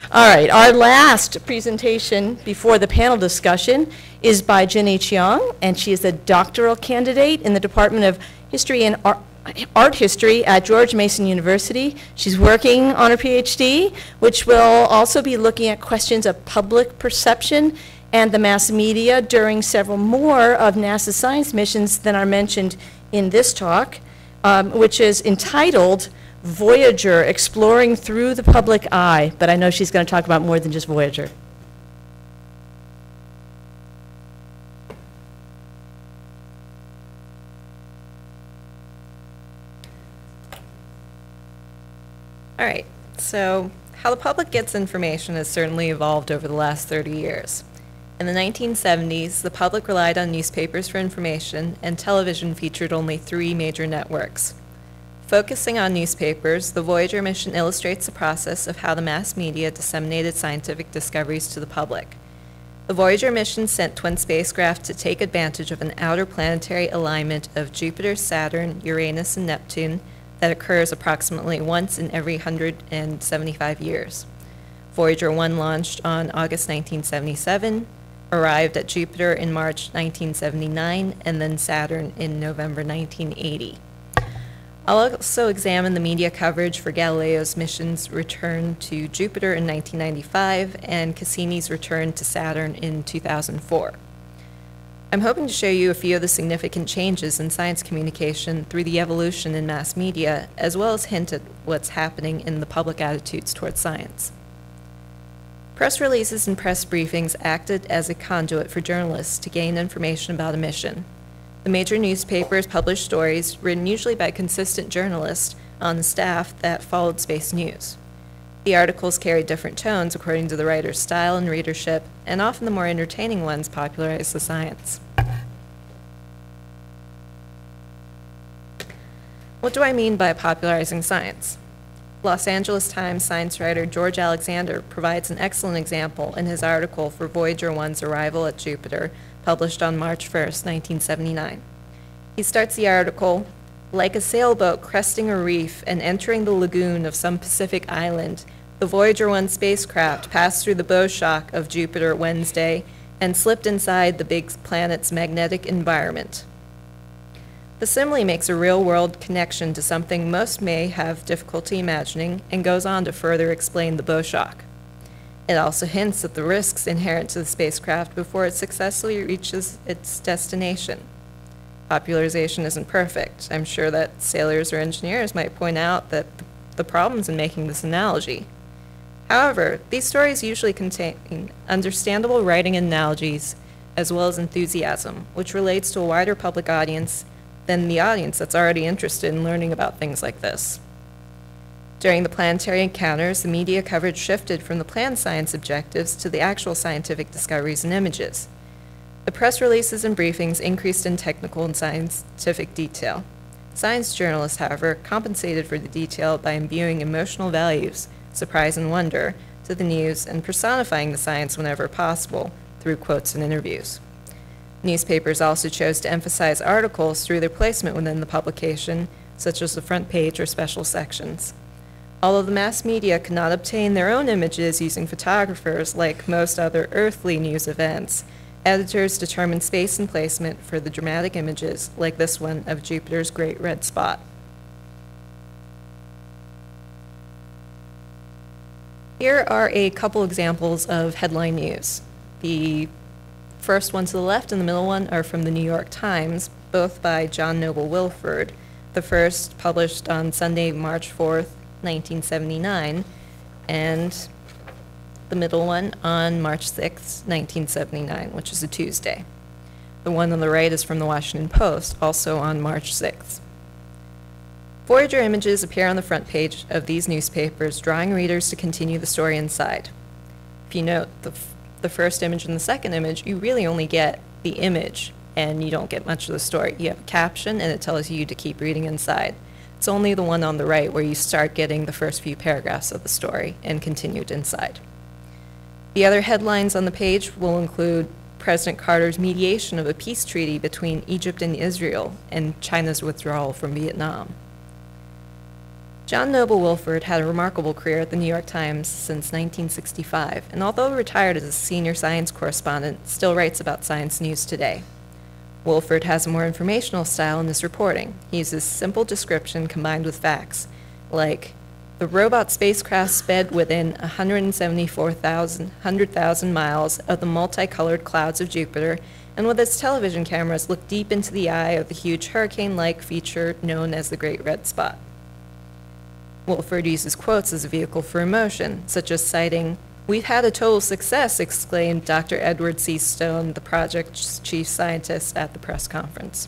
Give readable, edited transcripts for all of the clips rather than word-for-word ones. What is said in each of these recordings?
All right, our last presentation before the panel discussion is by Giny Cheong, and she is a doctoral candidate in the Department of History and Art History at George Mason University. She's working on her PhD, which will also be looking at questions of public perception and the mass media during several more of NASA's science missions than are mentioned in this talk, which is entitled Voyager, Exploring Through the Public Eye. But I know she's going to talk about more than just Voyager. All right, so how the public gets information has certainly evolved over the last 30 years. In the 1970s, the public relied on newspapers for information, and television featured only 3 major networks. Focusing on newspapers, the Voyager mission illustrates the process of how the mass media disseminated scientific discoveries to the public. The Voyager mission sent twin spacecraft to take advantage of an outer planetary alignment of Jupiter, Saturn, Uranus, and Neptune that occurs approximately once in every 175 years. Voyager 1 launched on August 1977, arrived at Jupiter in March 1979, and then Saturn in November 1980. I'll also examine the media coverage for Galileo's mission's return to Jupiter in 1995 and Cassini's return to Saturn in 2004. I'm hoping to show you a few of the significant changes in science communication through the evolution in mass media, as well as hint at what's happening in the public attitudes towards science. Press releases and press briefings acted as a conduit for journalists to gain information about a mission. The major newspapers published stories written usually by consistent journalists on the staff that followed space news. The articles carried different tones according to the writer's style and readership, and often the more entertaining ones popularized the science. What do I mean by popularizing science? Los Angeles Times science writer George Alexander provides an excellent example in his article for Voyager 1's arrival at Jupiter, published on March 1st, 1979. He starts the article, "Like a sailboat cresting a reef and entering the lagoon of some Pacific island, the Voyager 1 spacecraft passed through the bow shock of Jupiter Wednesday and slipped inside the big planet's magnetic environment." The simile makes a real-world connection to something most may have difficulty imagining and goes on to further explain the bow shock. It also hints at the risks inherent to the spacecraft before it successfully reaches its destination. Popularization isn't perfect. I'm sure that sailors or engineers might point out that the problems in making this analogy. However, these stories usually contain understandable writing and analogies, as well as enthusiasm, which relates to a wider public audience than the audience that's already interested in learning about things like this. During the planetary encounters, the media coverage shifted from the planned science objectives to the actual scientific discoveries and images. The press releases and briefings increased in technical and scientific detail. Science journalists, however, compensated for the detail by imbuing emotional values, surprise and wonder, to the news and personifying the science whenever possible through quotes and interviews. Newspapers also chose to emphasize articles through their placement within the publication, such as the front page or special sections. Although the mass media could not obtain their own images using photographers like most other earthly news events, editors determined space and placement for the dramatic images like this one of Jupiter's Great Red Spot. Here are a couple examples of headline news. The first one to the left and the middle one are from the New York Times, both by John Noble Wilford. The first published on Sunday, March 4th, 1979, and the middle one on March 6th, 1979, which is a Tuesday. The one on the right is from the Washington Post, also on March 6th. Voyager images appear on the front page of these newspapers, drawing readers to continue the story inside. If you note the first image and the second image, you really only get the image, and you don't get much of the story. You have a caption, and it tells you to keep reading inside. It's only the one on the right where you start getting the first few paragraphs of the story and continued inside. The other headlines on the page will include President Carter's mediation of a peace treaty between Egypt and Israel and China's withdrawal from Vietnam. John Noble Wilford had a remarkable career at the New York Times since 1965, and although retired as a senior science correspondent, still writes about science news today. Wilford has a more informational style in his reporting. He uses simple description combined with facts, like, the robot spacecraft sped within 174,000 miles of the multicolored clouds of Jupiter, and with its television cameras looked deep into the eye of the huge hurricane-like feature known as the Great Red Spot. Wilford uses quotes as a vehicle for emotion, such as citing, "We've had a total success," exclaimed Dr. Edward C. Stone, the project's chief scientist, at the press conference.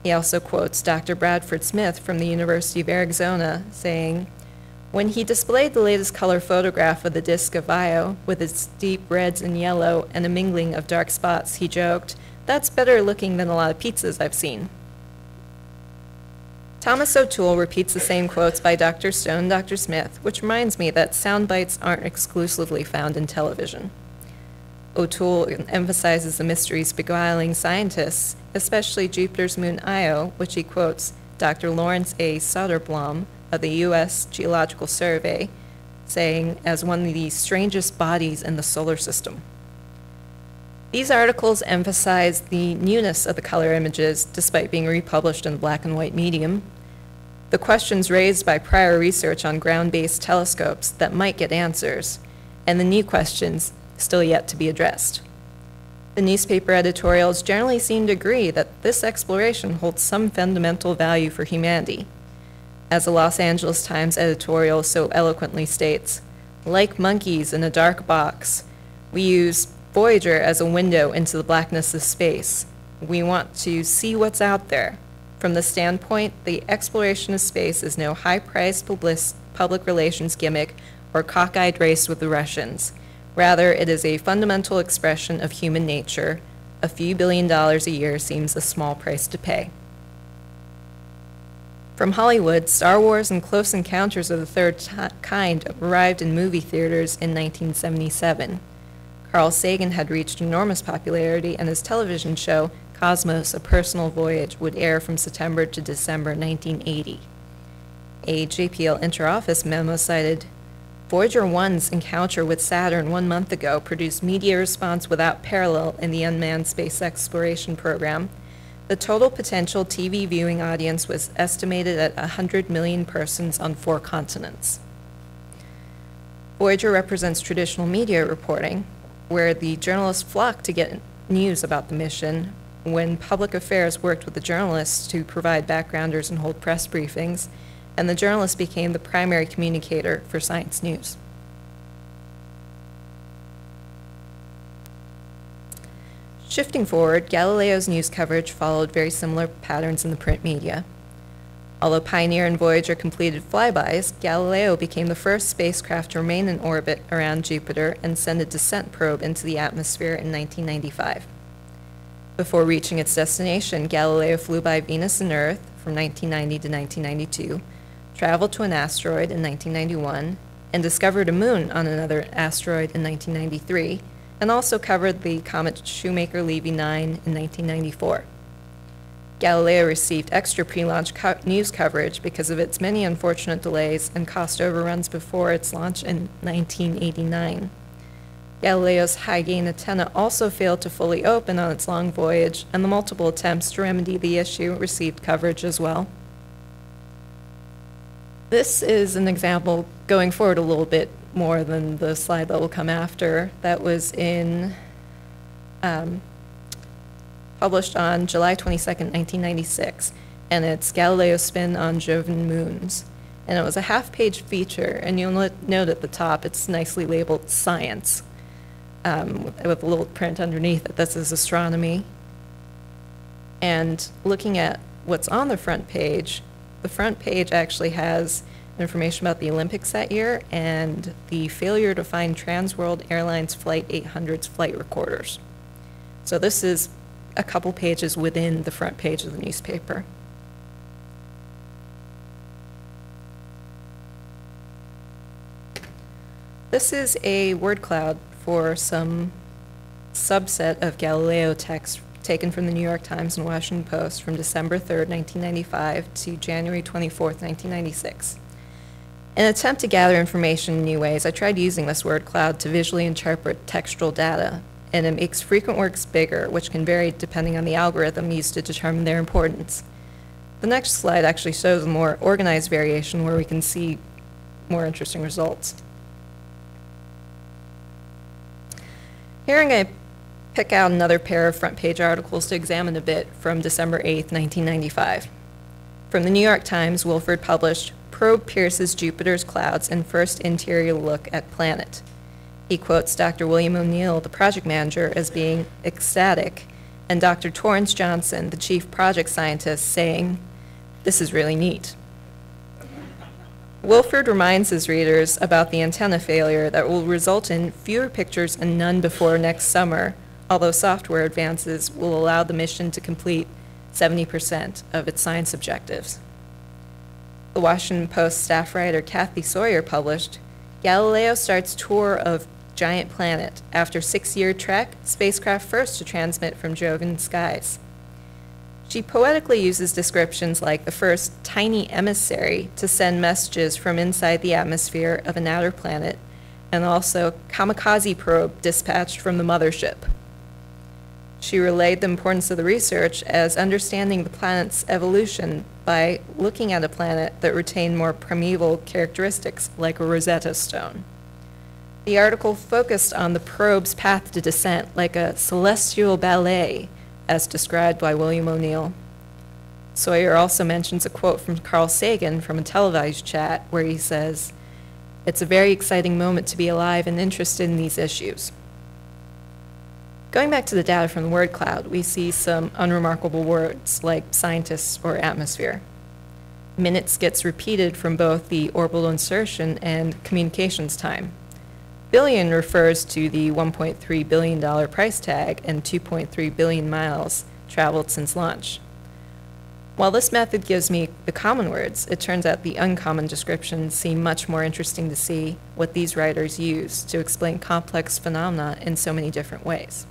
He also quotes Dr. Bradford Smith from the University of Arizona, saying, "When he displayed the latest color photograph of the disk of Io, with its deep reds and yellow and a mingling of dark spots, he joked, 'That's better looking than a lot of pizzas I've seen.'" Thomas O'Toole repeats the same quotes by Dr. Stone and Dr. Smith, which reminds me that sound bites aren't exclusively found in television. O'Toole emphasizes the mysteries beguiling scientists, especially Jupiter's moon Io, which he quotes Dr. Lawrence A. Soderblom of the U.S. Geological Survey, saying, as one of the strangest bodies in the solar system. These articles emphasize the newness of the color images, despite being republished in the black and white medium, the questions raised by prior research on ground-based telescopes that might get answers, and the new questions still yet to be addressed. The newspaper editorials generally seem to agree that this exploration holds some fundamental value for humanity. As the Los Angeles Times editorial so eloquently states, "Like monkeys in a dark box, we use Voyager as a window into the blackness of space. We want to see what's out there. From the standpoint, the exploration of space is no high-priced public relations gimmick or cockeyed race with the Russians. Rather, it is a fundamental expression of human nature. A few $billion a year seems a small price to pay." From Hollywood, Star Wars and Close Encounters of the Third Kind arrived in movie theaters in 1977. Carl Sagan had reached enormous popularity, and his television show, Cosmos, A Personal Voyage, would air from September to December 1980. A JPL interoffice memo cited, "Voyager 1's encounter with Saturn 1 month ago produced media response without parallel in the unmanned space exploration program. The total potential TV viewing audience was estimated at 100 million persons on 4 continents." Voyager represents traditional media reporting, where the journalists flocked to get news about the mission, when public affairs worked with the journalists to provide backgrounders and hold press briefings, and the journalist became the primary communicator for science news. Shifting forward, Galileo's news coverage followed very similar patterns in the print media. Although Pioneer and Voyager completed flybys, Galileo became the first spacecraft to remain in orbit around Jupiter and send a descent probe into the atmosphere in 1995. Before reaching its destination, Galileo flew by Venus and Earth from 1990 to 1992, traveled to an asteroid in 1991, and discovered a moon on another asteroid in 1993, and also covered the comet Shoemaker-Levy 9 in 1994. Galileo received extra pre-launch news coverage because of its many unfortunate delays and cost overruns before its launch in 1989. Galileo's high-gain antenna also failed to fully open on its long voyage, and the multiple attempts to remedy the issue received coverage as well. This is an example going forward a little bit more than the slide that will come after. That was published on July 22nd, 1996, and it's Galileo's spin on Jovian moons. And it was a half-page feature, and you'll note at the top it's nicely labeled Science, with a little print underneath it that says Astronomy. And looking at what's on the front page actually has information about the Olympics that year and the failure to find Trans World Airlines Flight 800's flight recorders. So this is a couple pages within the front page of the newspaper. This is a word cloud for some subset of Galileo text taken from the New York Times and Washington Post from December 3rd, 1995 to January 24th, 1996. In an attempt to gather information in new ways, I tried using this word cloud to visually interpret textual data, and it makes frequent works bigger, which can vary depending on the algorithm used to determine their importance. The next slide actually shows a more organized variation where we can see more interesting results. Here I'm going to pick out another pair of front page articles to examine a bit from December 8th, 1995. From the New York Times, Wilford published, "Probe Pierces Jupiter's Clouds and First Interior Look at Planet." He quotes Dr. William O'Neill, the project manager, as being ecstatic, and Dr. Torrance Johnson, the chief project scientist, saying, "This is really neat." Wilford reminds his readers about the antenna failure that will result in fewer pictures and none before next summer, although software advances will allow the mission to complete 70% of its science objectives. The Washington Post staff writer Kathy Sawyer published, "Galileo starts tour of giant planet. After 6-year trek, spacecraft first to transmit from Jovian skies." She poetically uses descriptions like the first tiny emissary to send messages from inside the atmosphere of an outer planet, and also kamikaze probe dispatched from the mothership. She relayed the importance of the research as understanding the planet's evolution by looking at a planet that retained more primeval characteristics, like a Rosetta Stone. The article focused on the probe's path to descent, like a celestial ballet, as described by William O'Neill. Sawyer also mentions a quote from Carl Sagan from a televised chat where he says, "It's a very exciting moment to be alive and interested in these issues." Going back to the data from the word cloud, we see some unremarkable words like scientists or atmosphere. Minutes gets repeated from both the orbital insertion and communications time. Billion refers to the $1.3 billion price tag and 2.3 billion miles traveled since launch. While this method gives me the common words, it turns out the uncommon descriptions seem much more interesting to see what these writers use to explain complex phenomena in so many different ways.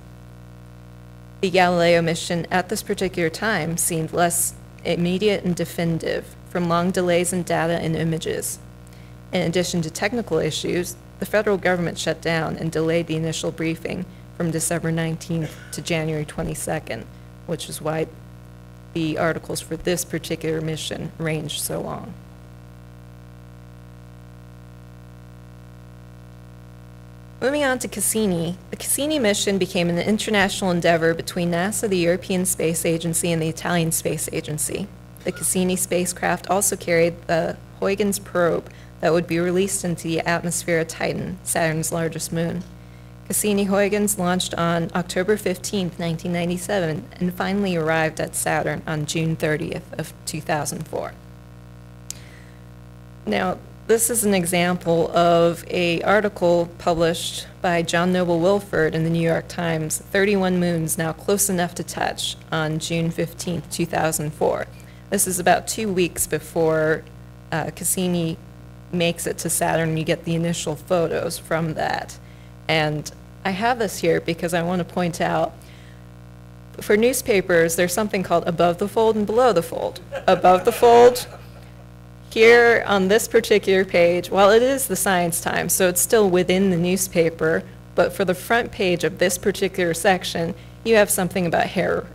The Galileo mission at this particular time seemed less immediate and definitive from long delays in data and images. In addition to technical issues, the federal government shut down and delayed the initial briefing from December 19th to January 22nd, which is why the articles for this particular mission ranged so long. Moving on to Cassini, the Cassini mission became an international endeavor between NASA, the European Space Agency, and the Italian Space Agency. The Cassini spacecraft also carried the Huygens probe that would be released into the atmosphere of Titan, Saturn's largest moon. Cassini-Huygens launched on October 15, 1997, and finally arrived at Saturn on June 30th of 2004. Now, this is an example of an article published by John Noble Wilford in the New York Times, 31 moons now close enough to touch, on June 15, 2004. This is about 2 weeks before Cassini makes it to Saturn. You get the initial photos from that. And I have this here because I want to point out, for newspapers, there's something called above the fold and below the fold. Above the fold, here on this particular page, while it is the Science Times, so it's still within the newspaper, but for the front page of this particular section, you have something about hair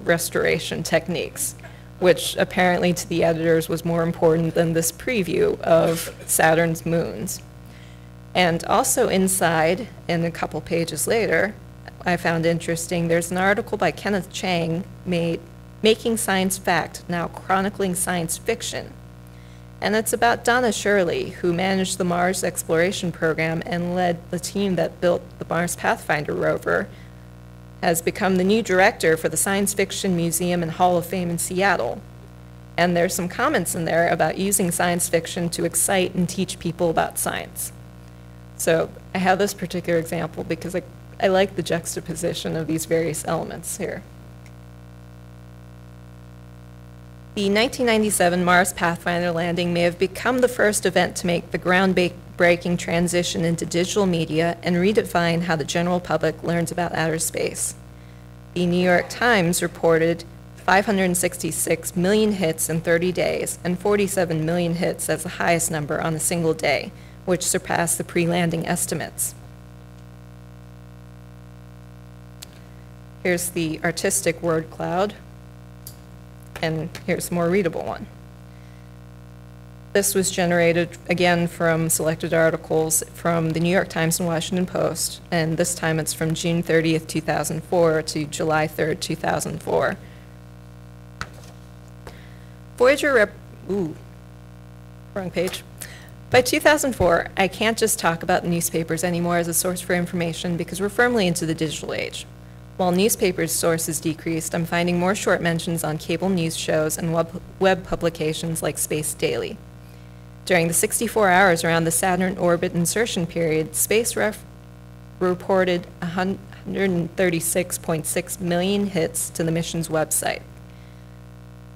restoration techniques, which apparently to the editors was more important than this preview of Saturn's moons. And also inside, and a couple pages later, I found interesting, there's an article by Kenneth Cheong, Making Science Fact, Now Chronicling Science Fiction. And it's about Donna Shirley, who managed the Mars exploration program and led the team that built the Mars Pathfinder rover, has become the new director for the Science Fiction Museum and Hall of Fame in Seattle. And there's some comments in there about using science fiction to excite and teach people about science. So I have this particular example because I like the juxtaposition of these various elements here. The 1997 Mars Pathfinder landing may have become the first event to make the groundbreaking transition into digital media and redefine how the general public learns about outer space. The New York Times reported 566 million hits in 30 days, and 47 million hits as the highest number on a single day, which surpassed the pre-landing estimates. Here's the artistic word cloud, and here's a more readable one. This was generated, again, from selected articles from the New York Times and Washington Post, and this time it's from June 30th, 2004 to July 3rd, 2004. Voyager wrong page. By 2004, I can't just talk about newspapers anymore as a source for information because we're firmly into the digital age. While newspapers' sources decreased, I'm finding more short mentions on cable news shows and web publications like Space Daily. During the 64 hours around the Saturn orbit insertion period, Space reported 136.6 million hits to the mission's website.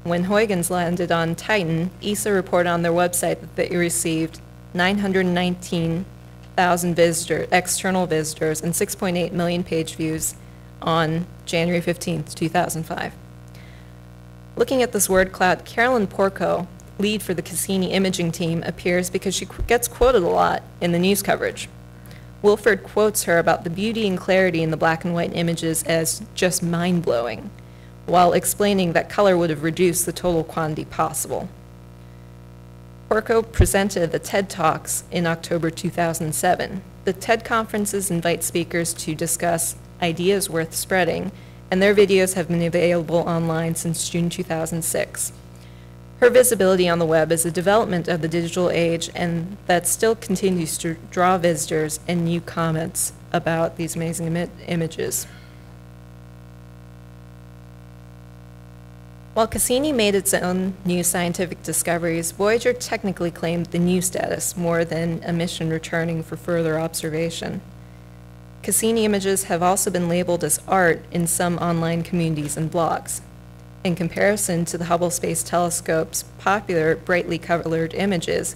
When Huygens landed on Titan, ESA reported on their website that they received 919,000 external visitors and 6.8 million page views on January 15th, 2005. Looking at this word cloud, Carolyn Porco, lead for the Cassini imaging team, appears because she gets quoted a lot in the news coverage. Wilford quotes her about the beauty and clarity in the black and white images as just mind-blowing, while explaining that color would have reduced the total quantity possible. Porco presented at the TED Talks in October 2007. The TED conferences invite speakers to discuss ideas worth spreading, and their videos have been available online since June 2006. Her visibility on the web is a development of the digital age, and that still continues to draw visitors and new comments about these amazing images. While Cassini made its own new scientific discoveries, Voyager technically claimed the new status more than a mission returning for further observation. Cassini images have also been labeled as art in some online communities and blogs. In comparison to the Hubble Space Telescope's popular brightly colored images,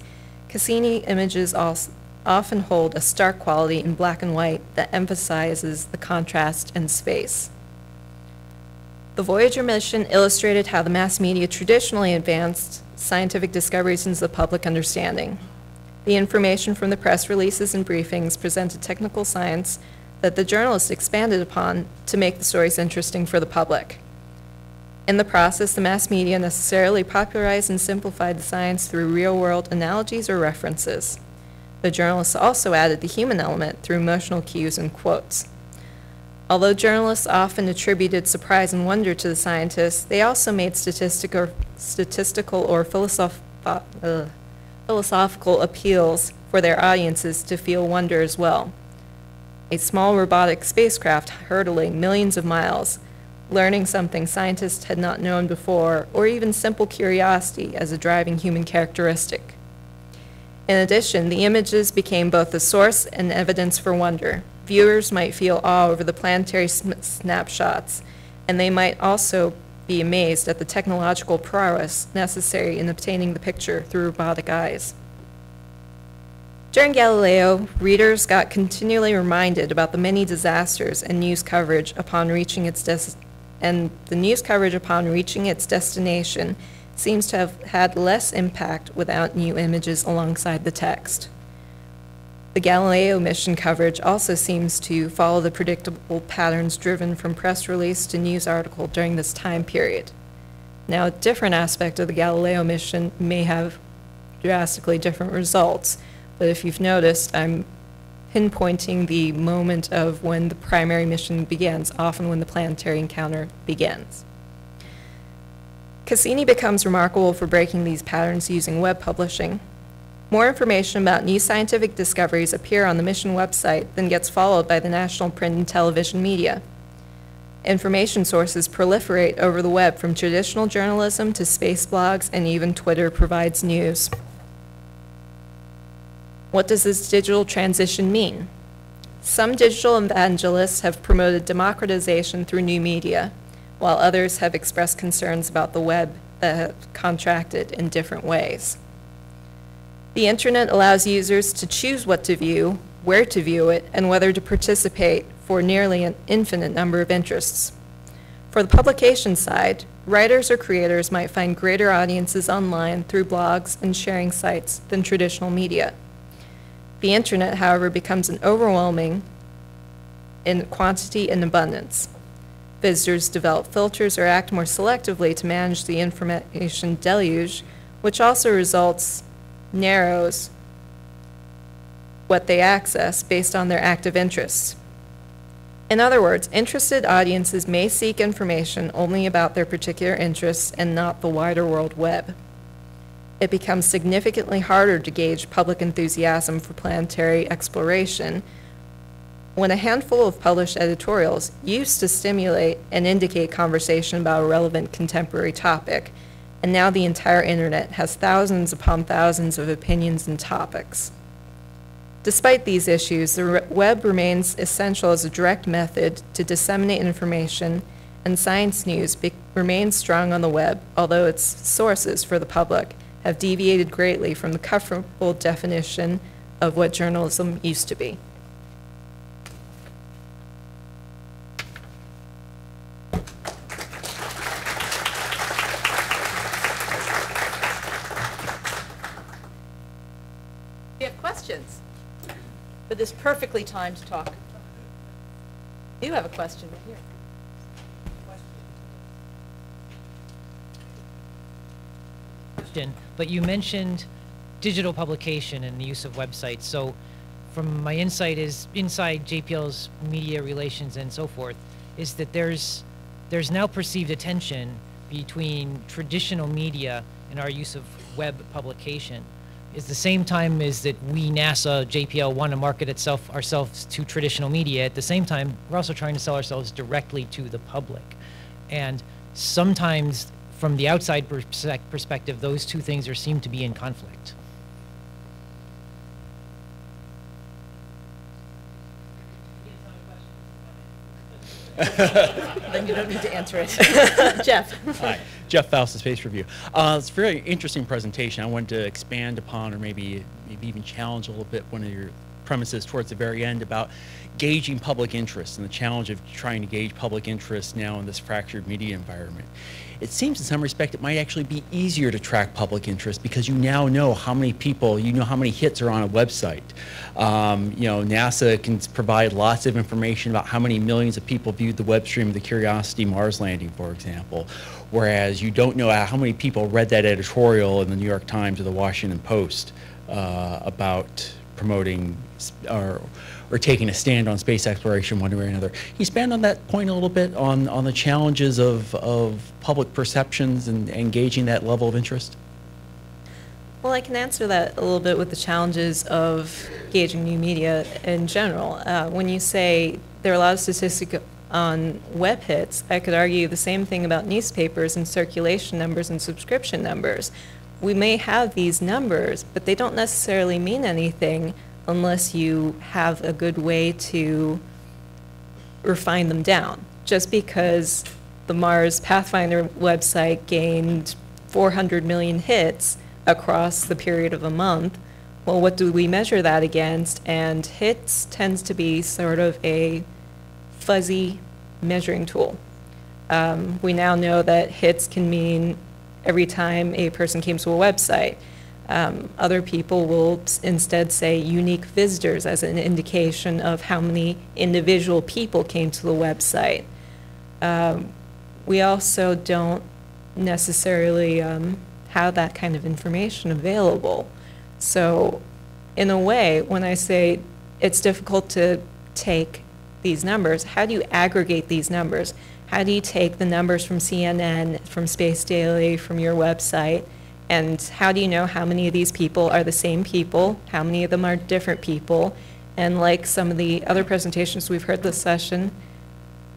Cassini images often hold a stark quality in black and white that emphasizes the contrast in space. The Voyager mission illustrated how the mass media traditionally advanced scientific discoveries into the public understanding. The information from the press releases and briefings presented technical science that the journalists expanded upon to make the stories interesting for the public. In the process, the mass media necessarily popularized and simplified the science through real-world analogies or references. The journalists also added the human element through emotional cues and quotes. Although journalists often attributed surprise and wonder to the scientists, they also made statistical or philosophical appeals for their audiences to feel wonder as well. A small robotic spacecraft hurtling millions of miles, learning something scientists had not known before, or even simple curiosity as a driving human characteristic. In addition, the images became both a source and evidence for wonder. Viewers might feel awe over the planetary snapshots, and they might also be amazed at the technological prowess necessary in obtaining the picture through robotic eyes. During Galileo, readers got continually reminded about the many disasters and news coverage upon reaching its destination seems to have had less impact without new images alongside the text. The Galileo mission coverage also seems to follow the predictable patterns driven from press release to news article during this time period. Now, a different aspect of the Galileo mission may have drastically different results, but if you've noticed, I'm pinpointing the moment of when the primary mission begins, often when the planetary encounter begins. Cassini becomes remarkable for breaking these patterns using web publishing. More information about new scientific discoveries appear on the mission website than gets followed by the national print and television media. Information sources proliferate over the web, from traditional journalism to space blogs, and even Twitter provides news. What does this digital transition mean? Some digital evangelists have promoted democratization through new media, while others have expressed concerns about the web that have contracted in different ways. The internet allows users to choose what to view, where to view it, and whether to participate for nearly an infinite number of interests. For the publication side, Writers or creators might find greater audiences online through blogs and sharing sites than traditional media. The internet, however, becomes an overwhelming in quantity and abundance. Visitors develop filters or act more selectively to manage the information deluge, which also narrows what they access based on their active interests. In other words, interested audiences may seek information only about their particular interests and not the wider world web. It becomes significantly harder to gauge public enthusiasm for planetary exploration when a handful of published editorials used to stimulate and indicate conversation about a relevant contemporary topic, and now the entire internet has thousands upon thousands of opinions and topics. Despite these issues, the web remains essential as a direct method to disseminate information, and science news remains strong on the web, although its sources for the public have deviated greatly from the comfortable definition of what journalism used to be. Do you have questions for this perfectly timed talk? You have a question right here. But you mentioned digital publication and the use of websites. So from my insight is inside JPL's media relations and so forth, is that there's now perceived a tension between traditional media and our use of web publication. Is the same time is that we, NASA, JPL, want to market ourselves to traditional media. At the same time, we're also trying to sell ourselves directly to the public. And sometimes, from the outside perspective, those two things seem to be in conflict. Then you don't need to answer it. Jeff. Hi, Jeff Faust, Space Review. It's a very interesting presentation. I wanted to expand upon, or maybe even challenge a little bit, one of your premises towards the very end about gauging public interest and the challenge of trying to gauge public interest now in this fractured media environment. It seems in some respect it might actually be easier to track public interest because you now know how many people, you know how many hits are on a website. You know, NASA can provide lots of information about how many millions of people viewed the web stream of the Curiosity Mars landing, for example, whereas you don't know how many people read that editorial in the New York Times or the Washington Post about promoting or taking a stand on space exploration one way or another. Can you expand on that point a little bit on the challenges of public perceptions and engaging that level of interest? Well, I can answer that a little bit with the challenges of gauging new media in general. When you say there are a lot of statistics on web hits, I could argue the same thing about newspapers and circulation numbers and subscription numbers. We may have these numbers, but they don't necessarily mean anything unless you have a good way to refine them down. Just because the Mars Pathfinder website gained 400 million hits across the period of a month, well, what do we measure that against? And hits tends to be sort of a fuzzy measuring tool. We now know that hits can mean every time a person came to a website. Other people will instead say unique visitors as an indication of how many individual people came to the website. We also don't necessarily have that kind of information available. So in a way, when I say it's difficult to take these numbers, how do you aggregate these numbers? How do you take the numbers from CNN, from Space Daily, from your website, and how do you know how many of these people are the same people, how many of them are different people? And like some of the other presentations we've heard this session,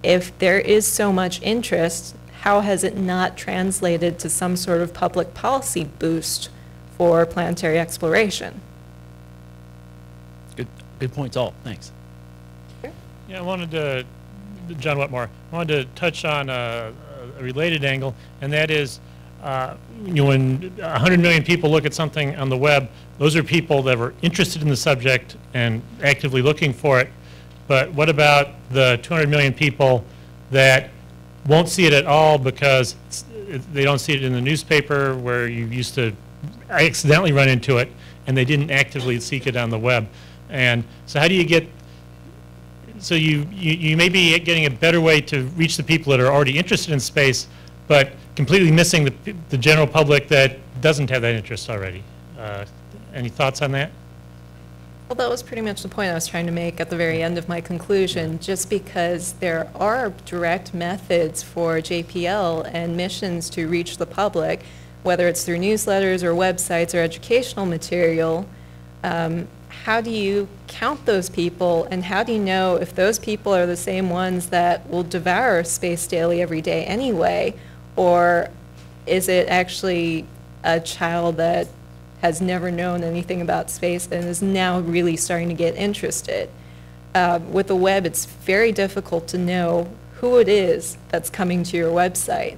if there is so much interest, how has it not translated to some sort of public policy boost for planetary exploration? Good points all. Thanks. Yeah, I wanted to, John Wetmore, I wanted to touch on a related angle, and that is, you know, when 100 million people look at something on the web, those are people that were interested in the subject and actively looking for it. But what about the 200 million people that won't see it at all because they don't see it in the newspaper where you used to accidentally run into it, and they didn't actively seek it on the web. And so how do you get, so you may be getting a better way to reach the people that are already interested in space, but completely missing the general public that doesn't have that interest already. Any thoughts on that? Well, that was pretty much the point I was trying to make at the very end of my conclusion. Just because there are direct methods for JPL and missions to reach the public, whether it's through newsletters or websites or educational material, how do you count those people, and how do you know if those people are the same ones that will devour Space Daily every day anyway, or is it actually a child that has never known anything about space and is now really starting to get interested? With the web, it's very difficult to know who it is that's coming to your website.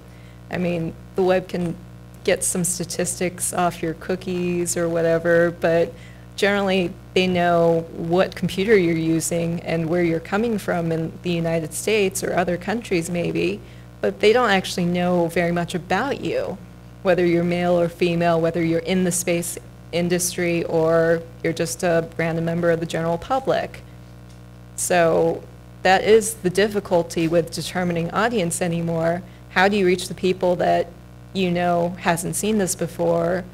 I mean, the web can get some statistics off your cookies or whatever, but generally they know what computer you're using and where you're coming from in the United States or other countries maybe, but they don't actually know very much about you, whether you're male or female, whether you're in the space industry or you're just a random member of the general public. So that is the difficulty with determining audience anymore. How do you reach the people that you know hasn't seen this before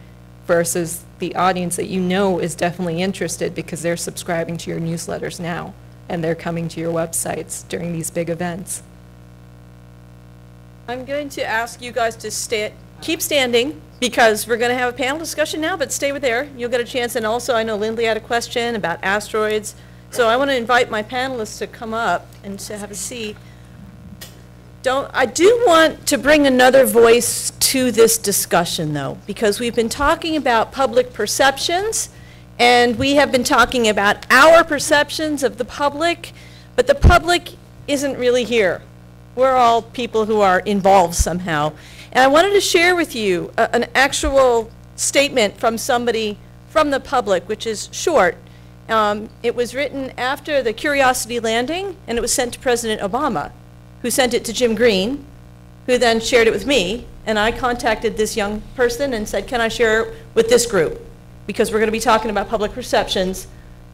versus the audience that you know is definitely interested because they're subscribing to your newsletters now and they're coming to your websites during these big events? I'm going to ask you guys to keep standing because we're going to have a panel discussion now, but stay with there. You'll get a chance. And also, I know Lindley had a question about asteroids. So I want to invite my panelists to come up and to have a seat. I do want to bring another voice to this discussion, though, because we've been talking about public perceptions, and we have been talking about our perceptions of the public, but the public isn't really here. We're all people who are involved somehow. And I wanted to share with you an actual statement from somebody from the public, which is short. It was written after the Curiosity landing, and it was sent to President Obama, who sent it to Jim Green, who then shared it with me, and I contacted this young person and said, can I share it with this group? Because we're going to be talking about public perceptions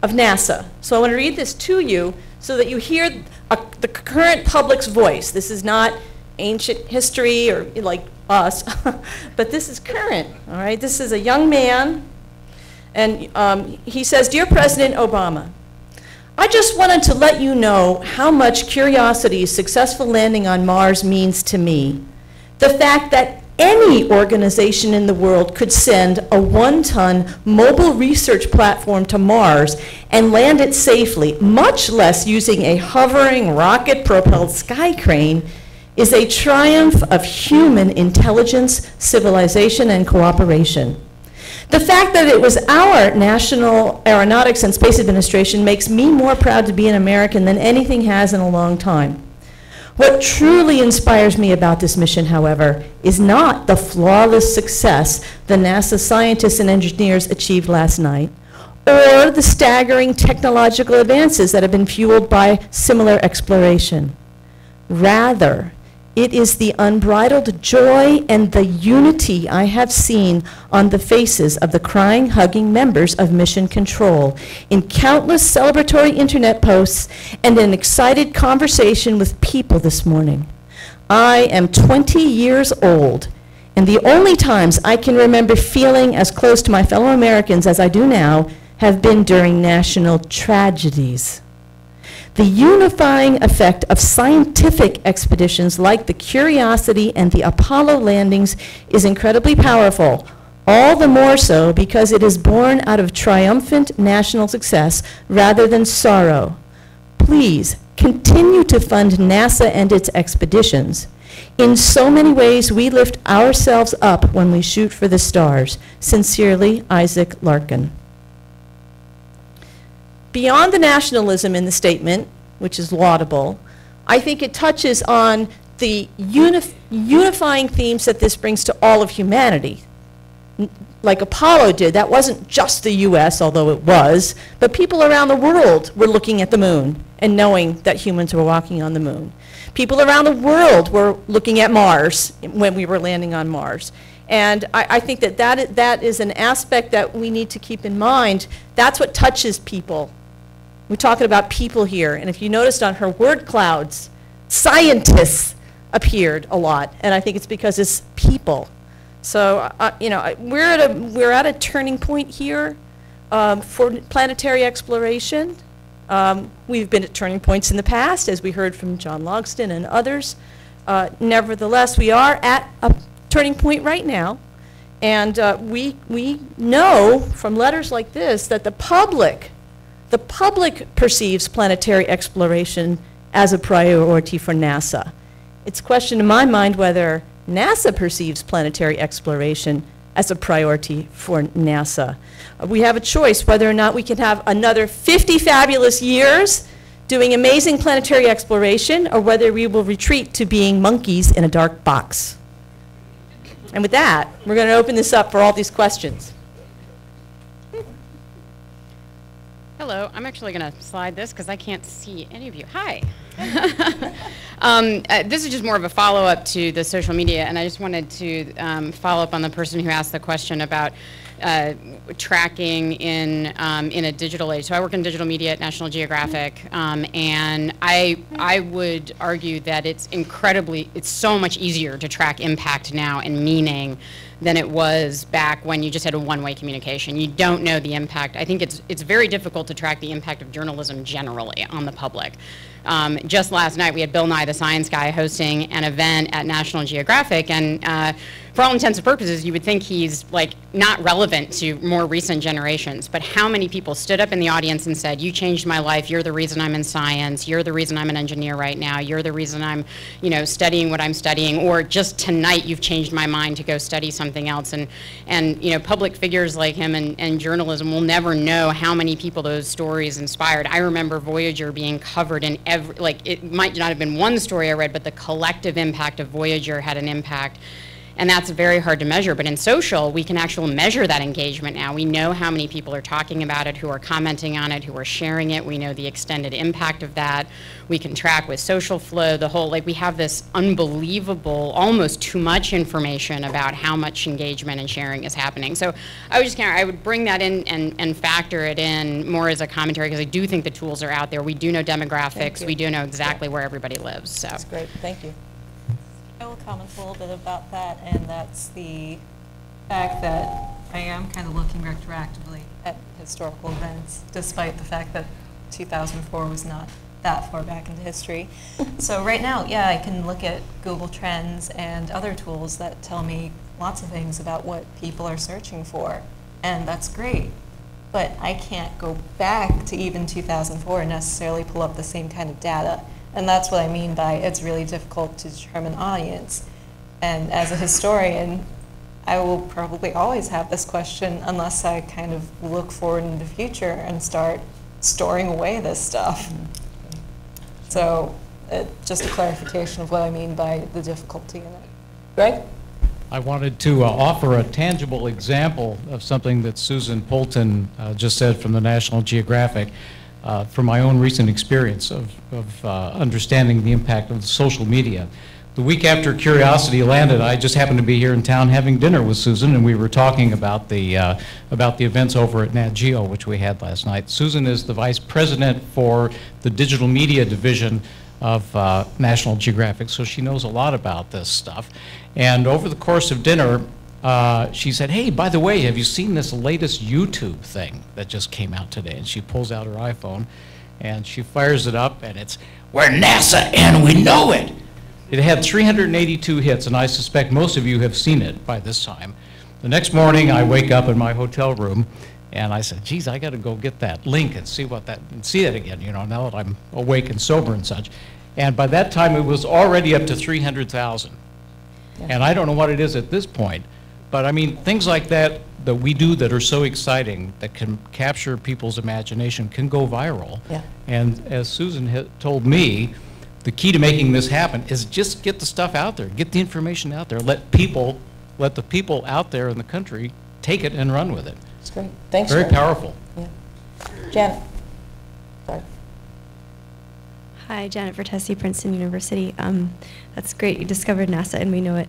of NASA. So I want to read this to you so that you hear the current public's voice. This is not ancient history or like us, but this is current, all right? This is a young man, and he says, Dear President Obama, I just wanted to let you know how much Curiosity's successful landing on Mars means to me. The fact that any organization in the world could send a 1-ton mobile research platform to Mars and land it safely, much less using a hovering rocket-propelled sky crane, is a triumph of human intelligence, civilization, and cooperation. The fact that it was our National Aeronautics and Space Administration makes me more proud to be an American than anything has in a long time. What truly inspires me about this mission, however, is not the flawless success the NASA scientists and engineers achieved last night, or the staggering technological advances that have been fueled by similar exploration. Rather, it is the unbridled joy and the unity I have seen on the faces of the crying, hugging members of Mission Control in countless celebratory internet posts and an excited conversation with people this morning. I am 20 years old, and the only times I can remember feeling as close to my fellow Americans as I do now have been during national tragedies. The unifying effect of scientific expeditions like the Curiosity and the Apollo landings is incredibly powerful, all the more so because it is born out of triumphant national success rather than sorrow. Please continue to fund NASA and its expeditions. In so many ways, we lift ourselves up when we shoot for the stars. Sincerely, Isaac Larkin. Beyond the nationalism in the statement, which is laudable, I think it touches on the unifying themes that this brings to all of humanity. like Apollo did. That wasn't just the US, although it was, but people around the world were looking at the moon and knowing that humans were walking on the moon. People around the world were looking at Mars when we were landing on Mars. And I think that is an aspect that we need to keep in mind. That's what touches people. We're talking about people here, and if you noticed on her word clouds, scientists appeared a lot, and I think it's because it's people. So, you know, we're at a turning point here for planetary exploration. We've been at turning points in the past, as we heard from John Logston and others. Nevertheless, we are at a turning point right now, and we know from letters like this that the public perceives planetary exploration as a priority for NASA. It's a question in my mind whether NASA perceives planetary exploration as a priority for NASA. We have a choice whether or not we can have another 50 fabulous years doing amazing planetary exploration, or whether we will retreat to being monkeys in a dark box. And with that, we're going to open this up for all these questions. Hello, I'm actually going to slide this because I can't see any of you. Hi. This is just more of a follow-up to the social media, and I just wanted to follow up on the person who asked the question about tracking in a digital age. So I work in digital media at National Geographic, and I would argue that it's so much easier to track impact now and meaning than it was back when you just had a one-way communication. You don't know the impact. I think it's very difficult to track the impact of journalism generally on the public. Just last night we had Bill Nye the Science Guy hosting an event at National Geographic, and for all intents and purposes you would think he's like not relevant to more recent generations, but how many people stood up in the audience and said, you changed my life, you're the reason I'm in science, you're the reason I'm an engineer right now, you're the reason I'm, you know, studying what I'm studying, or just tonight you've changed my mind to go study something else. And you know, public figures like him and journalism will never know how many people those stories inspired. I remember Voyager being covered in every, like, it might not have been one story I read, but the collective impact of Voyager had an impact. And that's very hard to measure, but in social, we can actually measure that engagement now. We know how many people are talking about it, who are commenting on it, who are sharing it. We know the extended impact of that. We can track with social flow, the whole, like, we have this unbelievable, almost too much information about how much engagement and sharing is happening. So I would just I would bring that in and factor it in more as a commentary, because I do think the tools are out there. We do know demographics. We do know exactly where everybody lives. So That's great. Thank you. I will comment a little bit about that, and that's the fact that I am kind of looking retroactively at historical events, despite the fact that 2004 was not that far back into history. So right now, yeah, I can look at Google Trends and other tools that tell me lots of things about what people are searching for, and that's great. But I can't go back to even 2004 and necessarily pull up the same kind of data. And that's what I mean by it's really difficult to determine audience. And as a historian, I will probably always have this question unless I kind of look forward in the future and start storing away this stuff. So just a clarification of what I mean by the difficulty in it. Greg? I wanted to offer a tangible example of something that Susan Poulton just said from the National Geographic. From my own recent experience of understanding the impact of social media. The week after Curiosity landed, I just happened to be here in town having dinner with Susan, and we were talking about the events over at Nat Geo, which we had last night. Susan is the vice president for the digital media division of National Geographic, so she knows a lot about this stuff. And over the course of dinner, she said, hey, by the way, have you seen this latest YouTube thing that just came out today? And she pulls out her iPhone and she fires it up, and it's, we're NASA and we know it. It had 382 hits, and I suspect most of you have seen it by this time. The next morning I wake up in my hotel room and I said, geez, I got to go get that link and see it again, you know, now that I'm awake and sober and such. And by that time it was already up to 300,000. Yeah. And I don't know what it is at this point. But I mean, things like that we do that are so exciting, that can capture people's imagination, can go viral. Yeah. And as Susan told me, the key to making this happen is just get the stuff out there, get the information out there, let the people out there in the country take it and run with it. That's great. Thanks, Very Sharon. powerful. Yeah. Janet. Sorry. Hi, Janet Vertesi, Princeton University. That's great. You discovered NASA, and we know it.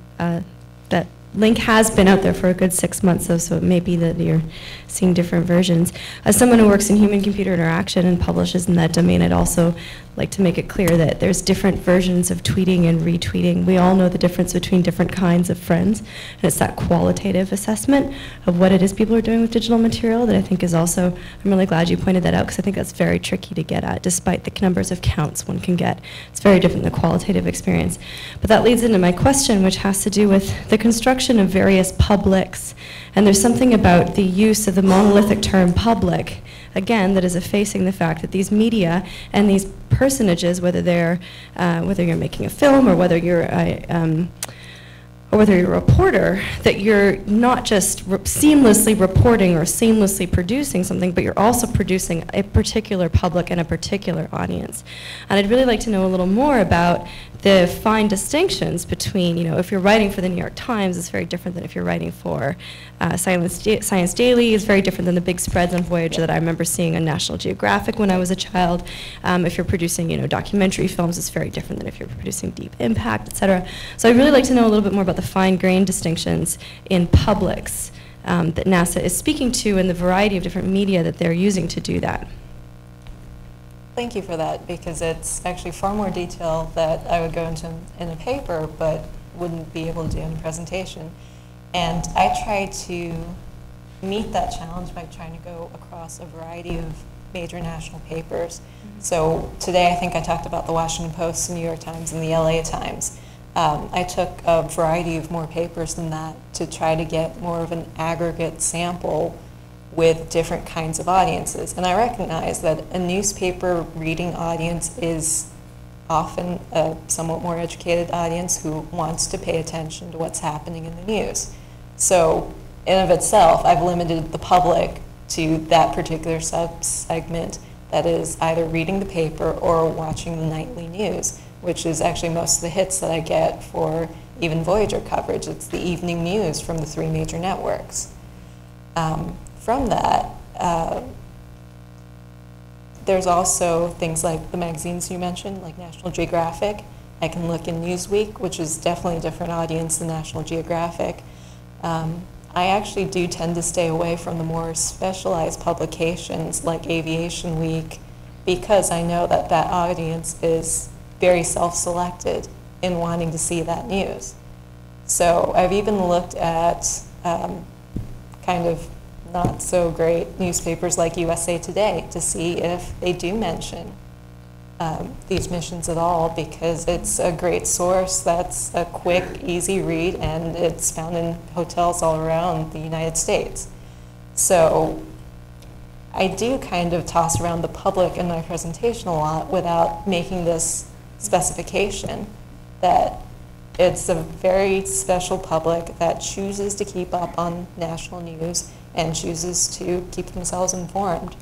That link has been out there for a good 6 months, though, so it may be that you're seeing different versions. As someone who works in human-computer interaction and publishes in that domain, I'd also like to make it clear that there's different versions of tweeting and retweeting. We all know the difference between different kinds of friends, and it's that qualitative assessment of what it is people are doing with digital material that I think is also, I'm really glad you pointed that out, because I think that's very tricky to get at, despite the numbers of counts one can get. It's very different than the qualitative experience. But that leads into my question, which has to do with the construction of various publics. And there's something about the use of the monolithic term public, again, that is effacing the fact that these media and these personages, whether you're making a film or whether you're a reporter, that you're not just seamlessly reporting or seamlessly producing something, but you're also producing a particular public and a particular audience. And I'd really like to know a little more about the fine distinctions between, if you're writing for the New York Times, it's very different than if you're writing for Science Daily. It's very different than the big spreads on Voyager that I remember seeing on National Geographic when I was a child. If you're producing, documentary films, it's very different than if you're producing Deep Impact, et cetera. So I'd really like to know a little bit more about the fine-grained distinctions in publics that NASA is speaking to and the variety of different media that they're using to do that. Thank you for that, because it's actually far more detail that I would go into in a paper, but wouldn't be able to do in a presentation. And I try to meet that challenge by trying to go across a variety of major national papers. So today I think I talked about the Washington Post, the New York Times, and the LA Times. I took a variety of more papers than that to try to get more of an aggregate sample with different kinds of audiences. And I recognize that a newspaper reading audience is often a somewhat more educated audience who wants to pay attention to what's happening in the news. So in and of itself, I've limited the public to that particular sub-segment that is either reading the paper or watching the nightly news, which is actually most of the hits that I get for even Voyager coverage. It's the evening news from the 3 major networks. From that, there's also things like the magazines you mentioned, like National Geographic. I can look in Newsweek, which is definitely a different audience than National Geographic. I actually do tend to stay away from the more specialized publications like Aviation Week, because I know that that audience is very self-selected in wanting to see that news. So I've even looked at kind of not so great newspapers like USA Today to see if they do mention these missions at all, because it's a great source that's a quick, easy read, and it's found in hotels all around the United States. So I do kind of toss around the public in my presentation a lot without making this specification that it's a very special public that chooses to keep up on national news and chooses to keep themselves informed.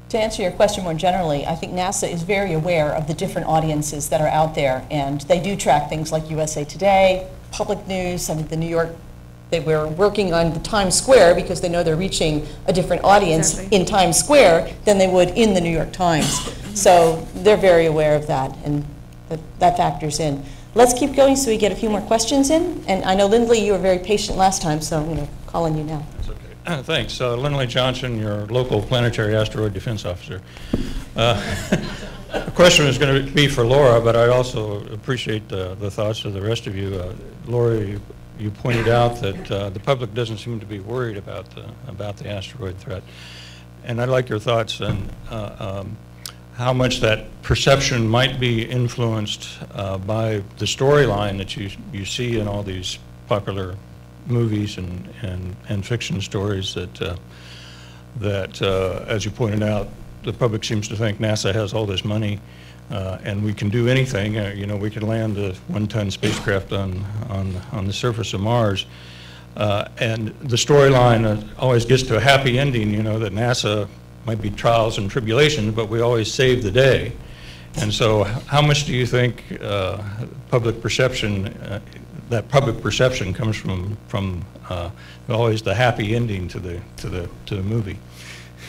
To answer your question more generally, I think NASA is very aware of the different audiences that are out there, and they do track things like USA Today, public news. I mean, the New York, they were working on the Times Square because they know they're reaching a different audience in Times Square than they would in the New York Times. So they're very aware of that, and that factors in. Let's keep going so we get a few more questions in. And I know, Lindley, you were very patient last time, so I'm going to call on you now. That's okay. Thanks. Lindley Johnson, your local planetary asteroid defense officer. The question is going to be for Laura, but I also appreciate the thoughts of the rest of you. Laura, you pointed out that the public doesn't seem to be worried about the asteroid threat. And I'd like your thoughts on how much that perception might be influenced by the storyline that you see in all these popular movies and fiction stories that as you pointed out, the public seems to think NASA has all this money and we can do anything. We can land a 1-ton spacecraft on the surface of Mars. And the storyline always gets to a happy ending, that NASA might be trials and tribulations, but we always save the day. And so how much do you think public perception that public perception comes from always the happy ending to the movie.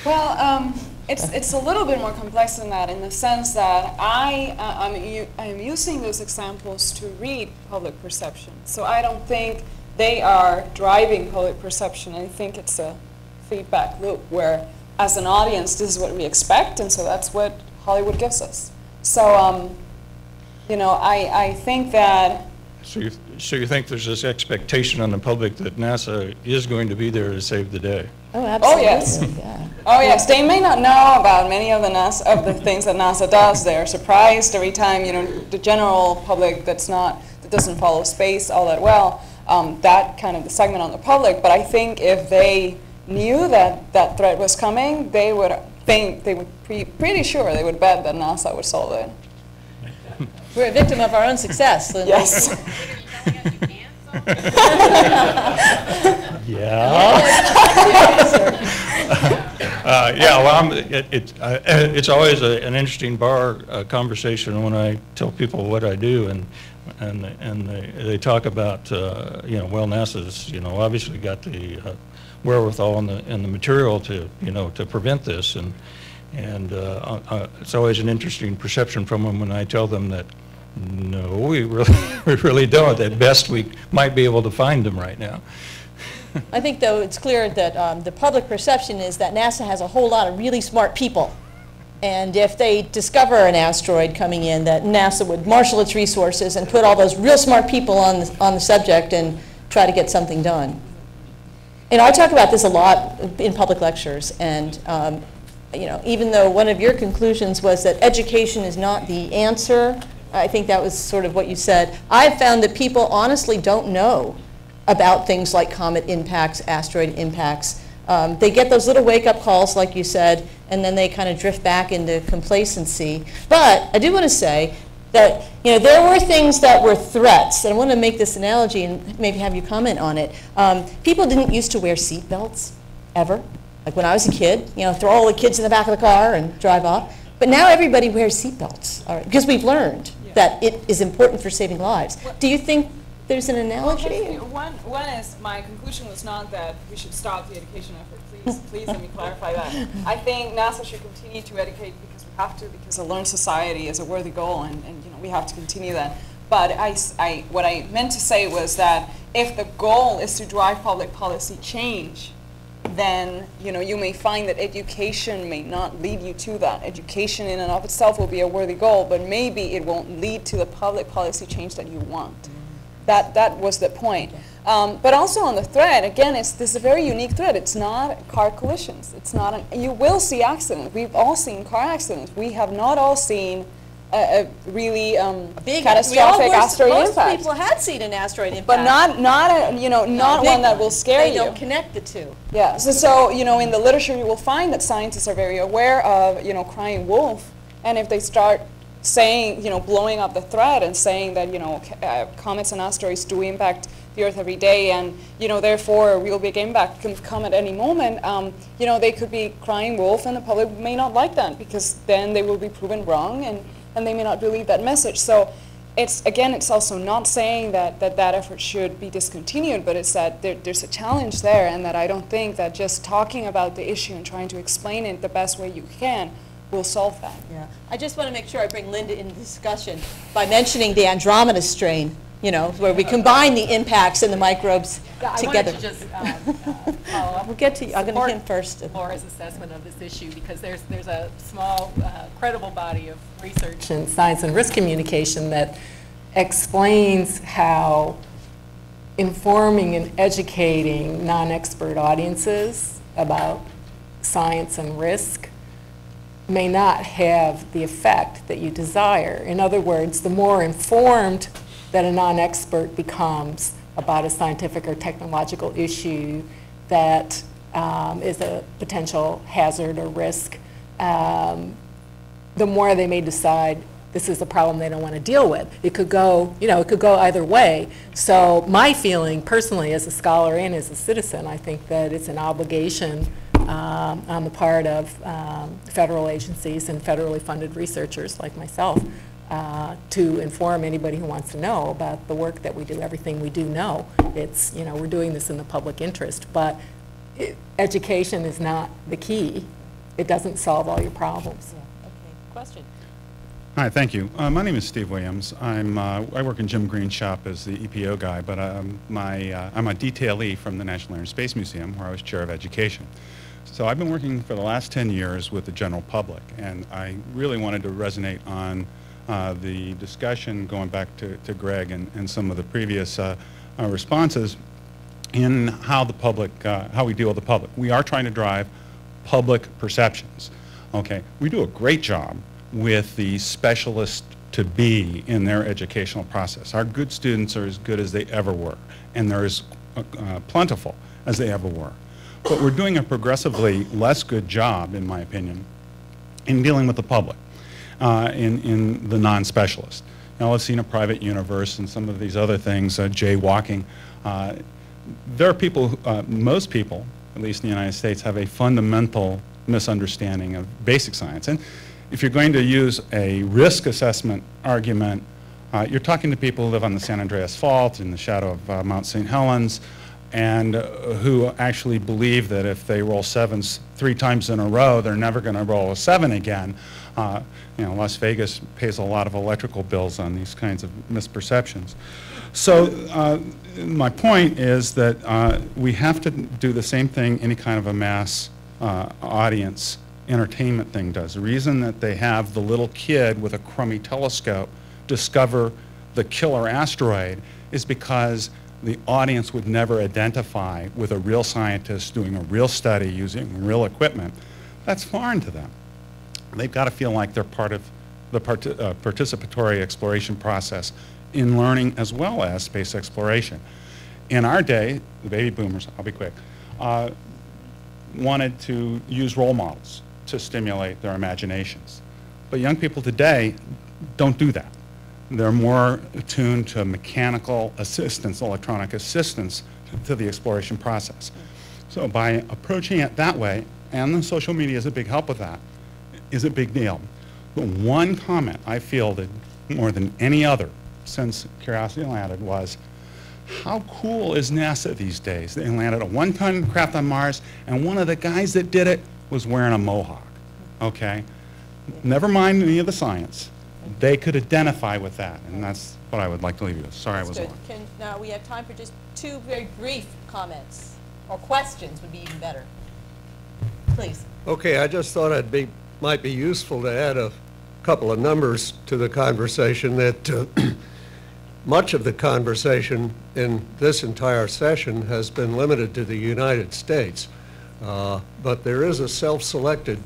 Well, it's a little bit more complex than that, in the sense that I am using those examples to read public perception. So I don't think they are driving public perception. I think it's a feedback loop where, as an audience, this is what we expect, and so that's what Hollywood gives us. So, you know, I think that. So you think there's this expectation on the public that NASA is going to be there to save the day? Oh, absolutely. Oh, yes. Yeah. Oh, yes. They may not know about many of the things that NASA does. They're surprised every time, you know, the general public that doesn't follow space all that well, that kind of the segment on the public. But I think if they knew that that threat was coming, they would pretty sure they would bet that NASA would solve it. We're a victim of our own success, Linda. Yes. Yeah. Yeah. Well, it's always an interesting bar conversation when I tell people what I do, and they talk about you know, well, NASA's, you know, obviously got the wherewithal and the material to, you know, to prevent this, and it's always an interesting perception from them when I tell them that no, we really don't. At best, we might be able to find them right now. I think, though, it's clear that the public perception is that NASA has a whole lot of really smart people. And if they discover an asteroid coming in, that NASA would marshal its resources and put all those real smart people on the subject and try to get something done. And I talk about this a lot in public lectures. And you know, even though one of your conclusions was that education is not the answer, I think that was sort of what you said. I've found that people honestly don't know about things like comet impacts, asteroid impacts. They get those little wake-up calls, like you said, and then they kind of drift back into complacency. But I do want to say that, you know, there were things that were threats, and I want to make this analogy and maybe have you comment on it. People didn't used to wear seat belts, ever. Like when I was a kid, you know, throw all the kids in the back of the car and drive off. But now everybody wears seat belts, all right, because we've learned that it is important for saving lives. Do you think there's an analogy? Well, one is, my conclusion was not that we should stop the education effort. Please let me clarify that. I think NASA should continue to educate because we have to, because a learned society is a worthy goal, and you know, we have to continue that. But what I meant to say was that if the goal is to drive public policy change, then you know, you may find that education may not lead you to that. Education in and of itself will be a worthy goal, but maybe it won't lead to the public policy change that you want. That was the point. But also on the threat, again, this is a very unique threat. It's not car collisions. It's not you will see accidents. We've all seen car accidents. We have not all seen a really big catastrophic asteroid impact. Most people had seen an asteroid impact, but not one that will scare you. They don't connect the two. Yeah. So you know, in the literature, you will find that scientists are very aware of, you know, crying wolf, and if they start saying, you know, blowing up the threat and saying that, you know, comets and asteroids do impact the Earth every day, and you know, therefore a real big impact can come at any moment. You know, they could be crying wolf, and the public may not like that because then they will be proven wrong, and they may not believe that message. So it's also not saying that effort should be discontinued, but it's that there's a challenge there, and that I don't think that just talking about the issue and trying to explain it the best way you can will solve that. Yeah. I just want to make sure I bring Linda into the discussion by mentioning the Andromeda strain, you know, where we combine the impacts and the microbes together. I wanted to just follow up. We'll get to you. I'm going to him first. Laura's assessment of this issue, because there's a small, credible body of research in science and risk communication that explains how informing and educating non-expert audiences about science and risk may not have the effect that you desire. In other words, the more informed that a non-expert becomes about a scientific or technological issue that is a potential hazard or risk, the more they may decide this is a problem they don't want to deal with. It could go, you know, it could go either way. So my feeling personally as a scholar and as a citizen, I think that it's an obligation on the part of federal agencies and federally funded researchers like myself to inform anybody who wants to know about the work that we do, everything we do know. It's, you know, we're doing this in the public interest, but education is not the key. It doesn't solve all your problems. Yeah, okay. Question? Hi, thank you. My name is Steve Williams. I work in Jim Green's shop as the EPO guy, but I'm a detailee from the National Air and Space Museum, where I was chair of education. So I've been working for the last 10 years with the general public, and I really wanted to resonate on the discussion going back to Greg and some of the previous responses in how the public, how we deal with the public. We are trying to drive public perceptions. Okay, we do a great job with the specialists to be in their educational process. Our good students are as good as they ever were, and they're as plentiful as they ever were. But we're doing a progressively less good job, in my opinion, in dealing with the public, in the non-specialist. Now, let's see, in a private universe and some of these other things, jaywalking, there are people, most people, at least in the United States, have a fundamental misunderstanding of basic science. And if you're going to use a risk assessment argument, you're talking to people who live on the San Andreas Fault in the shadow of Mount St. Helens, and who actually believe that if they roll sevens 3 times in a row, they're never going to roll a 7 again. You know, Las Vegas pays a lot of electrical bills on these kinds of misperceptions. So my point is that we have to do the same thing any kind of a mass audience entertainment thing does. The reason that they have the little kid with a crummy telescope discover the killer asteroid is because the audience would never identify with a real scientist doing a real study using real equipment. That's foreign to them. They've got to feel like they're part of the participatory exploration process in learning as well as space exploration. In our day, the baby boomers, I'll be quick, wanted to use role models to stimulate their imaginations. But young people today don't do that. They're more attuned to mechanical assistance, electronic assistance to the exploration process. So by approaching it that way, and the social media is a big help with that, is a big deal. But one comment I fielded more than any other since Curiosity landed was, how cool is NASA these days? They landed a 1-ton craft on Mars, and one of the guys that did it was wearing a mohawk, okay? Never mind any of the science. They could identify with that, and that's what I would like to leave you with. Sorry, I was long. Now we have time for just 2 very brief comments, or questions would be even better. Please. Okay, I just thought might be useful to add a couple of numbers to the conversation. That much of the conversation in this entire session has been limited to the United States. But there is a self-selected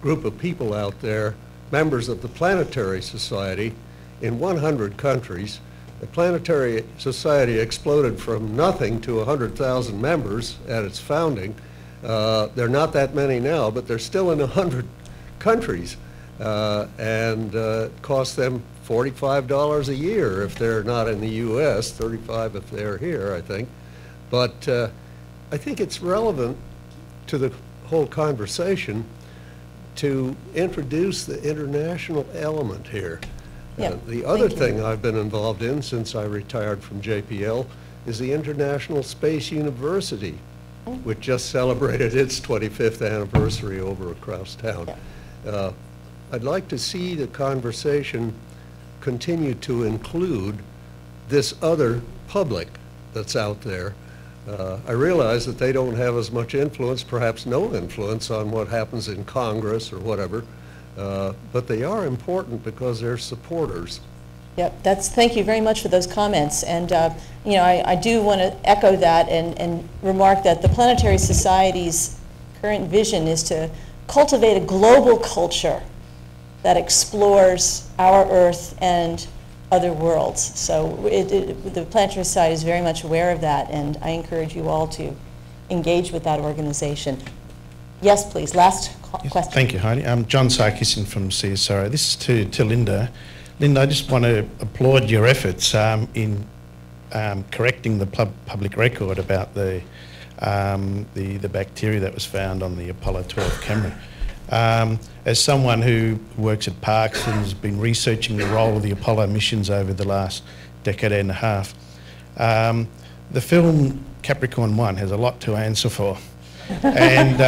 group of people out there, members of the Planetary Society in 100 countries. The Planetary Society exploded from nothing to 100,000 members at its founding. There are not that many now, but they're still in 100 countries. And it costs them $45 a year if they're not in the U.S., $35 if they're here, I think. But I think it's relevant to the whole conversation to introduce the international element here. Yeah, the other thing I've been involved in since I retired from JPL is the International Space University, which just celebrated its 25th anniversary over across town. Yeah. I'd like to see the conversation continue to include this other public that's out there. I realize that they don't have as much influence, perhaps no influence, on what happens in Congress or whatever, but they are important because they're supporters. Yep, thank you very much for those comments. And you know, I do want to echo that and remark that the Planetary Society's current vision is to cultivate a global culture that explores our Earth and other worlds. So the Planetary Society is very much aware of that, and I encourage you all to engage with that organization. Yes, please, last question. Thank you, Heidi. I'm John Sarkisian from CSIRO. This is to Linda. Linda, I just want to applaud your efforts in correcting the public record about the bacteria that was found on the Apollo 12 camera. as someone who works at Parkes and has been researching the role of the Apollo missions over the last decade and a half, the film Capricorn 1 has a lot to answer for. And,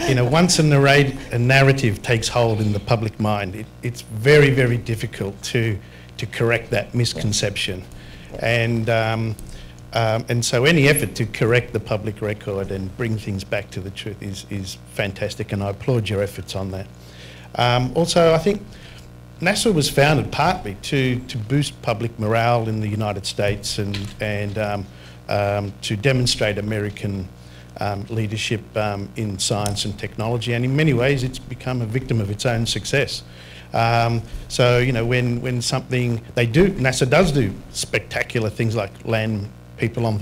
you know, once a narrative takes hold in the public mind, it's very, very difficult to correct that misconception. And so any effort to correct the public record and bring things back to the truth is fantastic, and I applaud your efforts on that. Also, I think NASA was founded partly to boost public morale in the United States and to demonstrate American leadership in science and technology, and in many ways it's become a victim of its own success. So, you know, when something, NASA does do spectacular things like land people on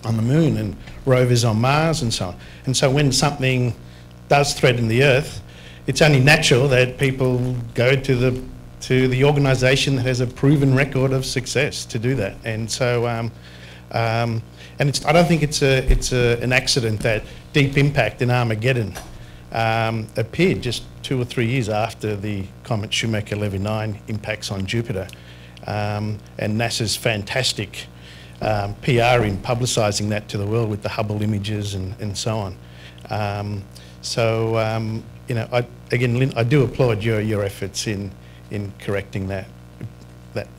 the moon and rovers on Mars and so on. And so when something does threaten the Earth, it's only natural that people go to the organisation that has a proven record of success to do that. And so, and I don't think it's an accident that Deep Impact in Armageddon appeared just 2 or 3 years after the comet Shoemaker-Levy 9 impacts on Jupiter, and NASA's fantastic PR in publicising that to the world with the Hubble images and so on. You know, again, Lynn, I do applaud your efforts in correcting that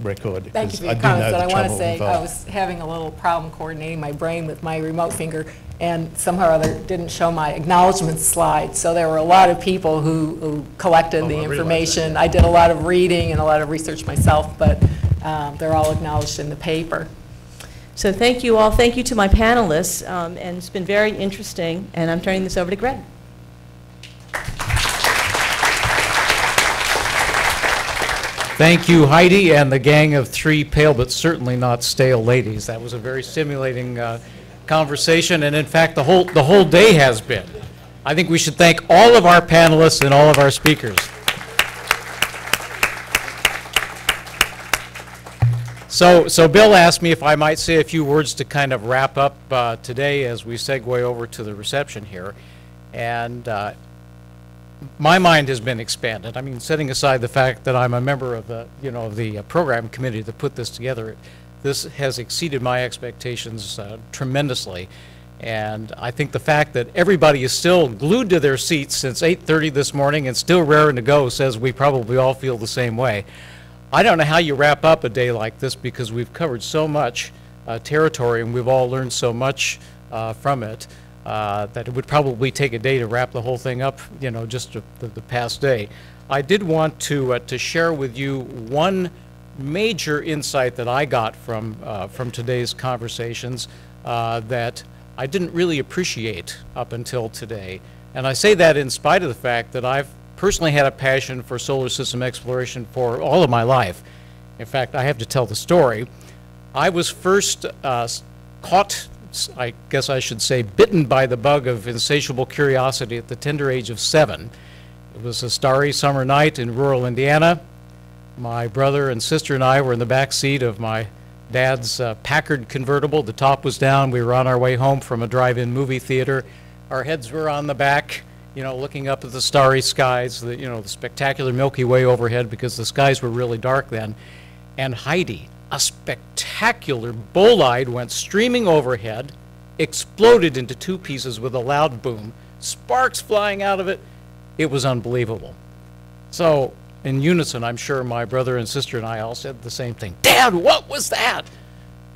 record. Thank you for your comments, but I want to say I was having a little problem coordinating my brain with my remote finger, and somehow or other didn't show my acknowledgement slide. So there were a lot of people who collected the information. I did a lot of reading and a lot of research myself, but they're all acknowledged in the paper. So thank you all. Thank you to my panelists, and it's been very interesting. And I'm turning this over to Greg. Thank you, Heidi, and the gang of 3 pale but certainly not stale ladies. That was a very stimulating conversation, and in fact, the whole day has been. I think we should thank all of our panelists and all of our speakers. So Bill asked me if I might say a few words to kind of wrap up today as we segue over to the reception here, and my mind has been expanded. I mean, setting aside the fact that I'm a member of the, the program committee that put this together, this has exceeded my expectations tremendously. And I think the fact that everybody is still glued to their seats since 8:30 this morning and still raring to go says we probably all feel the same way. I don't know how you wrap up a day like this because we've covered so much territory and we've all learned so much from it. That it would probably take a day to wrap the whole thing up, just the past day. I did want to share with you one major insight that I got from today's conversations that I didn't really appreciate up until today. And I say that in spite of the fact that I've personally had a passion for solar system exploration for all of my life. In fact, I have to tell the story. I was first caught, I guess I should say, bitten by the bug of insatiable curiosity at the tender age of 7. It was a starry summer night in rural Indiana. My brother and sister and I were in the back seat of my dad's Packard convertible. The top was down. We were on our way home from a drive-in movie theater. Our heads were on the back, looking up at the starry skies, the spectacular Milky Way overhead because the skies were really dark then. And Heidi, a spectacular bolide, went streaming overhead, exploded into 2 pieces with a loud boom, sparks flying out of it. It was unbelievable. So in unison, I'm sure my brother and sister and I all said the same thing. Dad, what was that?